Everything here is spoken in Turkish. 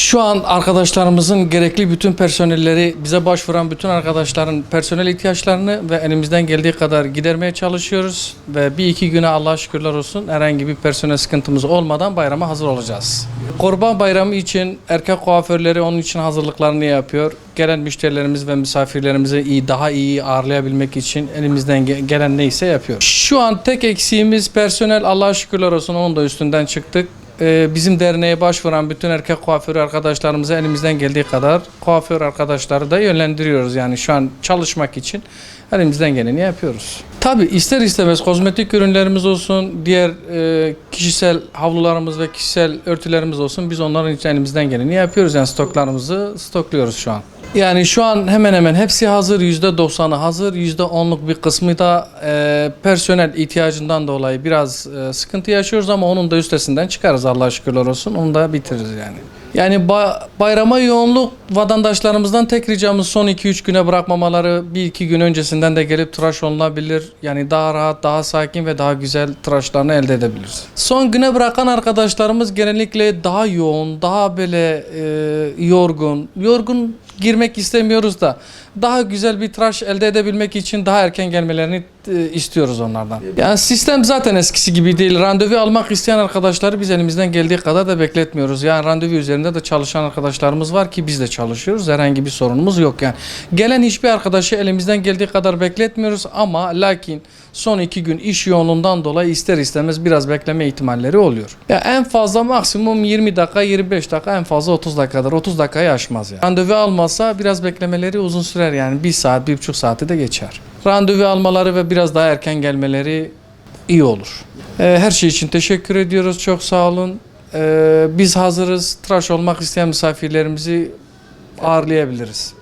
Şu an arkadaşlarımızın gerekli bütün personelleri, bize başvuran bütün arkadaşların personel ihtiyaçlarını ve elimizden geldiği kadar gidermeye çalışıyoruz. Ve bir iki güne Allah'a şükürler olsun herhangi bir personel sıkıntımız olmadan bayrama hazır olacağız. Kurban Bayramı için erkek kuaförleri onun için hazırlıklarını yapıyor. Gelen müşterilerimiz ve misafirlerimizi daha iyi ağırlayabilmek için elimizden gelen neyse yapıyor. Şu an tek eksiğimiz personel, Allah'a şükürler olsun onun da üstünden çıktık. Bizim derneğe başvuran bütün erkek kuaförü arkadaşlarımıza elimizden geldiği kadar kuaför arkadaşları da yönlendiriyoruz. Yani şu an çalışmak için elimizden geleni yapıyoruz. Tabii ister istemez kozmetik ürünlerimiz olsun, diğer kişisel havlularımız ve kişisel örtülerimiz olsun, biz onların için elimizden geleni yapıyoruz. Yani stoklarımızı stokluyoruz şu an. Yani şu an hemen hemen hepsi hazır, %90'ı hazır, %10'luk bir kısmı da personel ihtiyacından dolayı biraz sıkıntı yaşıyoruz ama onun da üstesinden çıkarız Allah'a şükürler olsun, onu da bitiririz yani. Yani bayrama yoğunluk vatandaşlarımızdan tek ricamız son 2-3 güne bırakmamaları, 1-2 gün öncesinden de gelip tıraş olunabilir. Yani daha rahat, daha sakin ve daha güzel tıraşlarını elde edebiliriz. Son güne bırakan arkadaşlarımız genellikle daha yoğun, daha böyle yorgun girmek istemiyoruz da daha güzel bir tıraş elde edebilmek için daha erken gelmelerini istiyoruz onlardan. Yani sistem zaten eskisi gibi değil. Randevu almak isteyen arkadaşları biz elimizden geldiği kadar da bekletmiyoruz. Yani randevu üzerinde de çalışan arkadaşlarımız var ki biz de çalışıyoruz. Herhangi bir sorunumuz yok yani. Gelen hiçbir arkadaşı elimizden geldiği kadar bekletmiyoruz ama lakin son 2 gün iş yoğunluğundan dolayı ister istemez biraz bekleme ihtimalleri oluyor. Ya en fazla maksimum 20 dakika, 25 dakika, en fazla 30 dakikadır. 30 dakikayı aşmaz yani. Randevu almazsa biraz beklemeleri uzun sürer yani 1 saat, 1,5 saati de geçer. Randevu almaları ve biraz daha erken gelmeleri iyi olur. Her şey için teşekkür ediyoruz. Çok sağ olun. Biz hazırız. Tıraş olmak isteyen misafirlerimizi ağırlayabiliriz.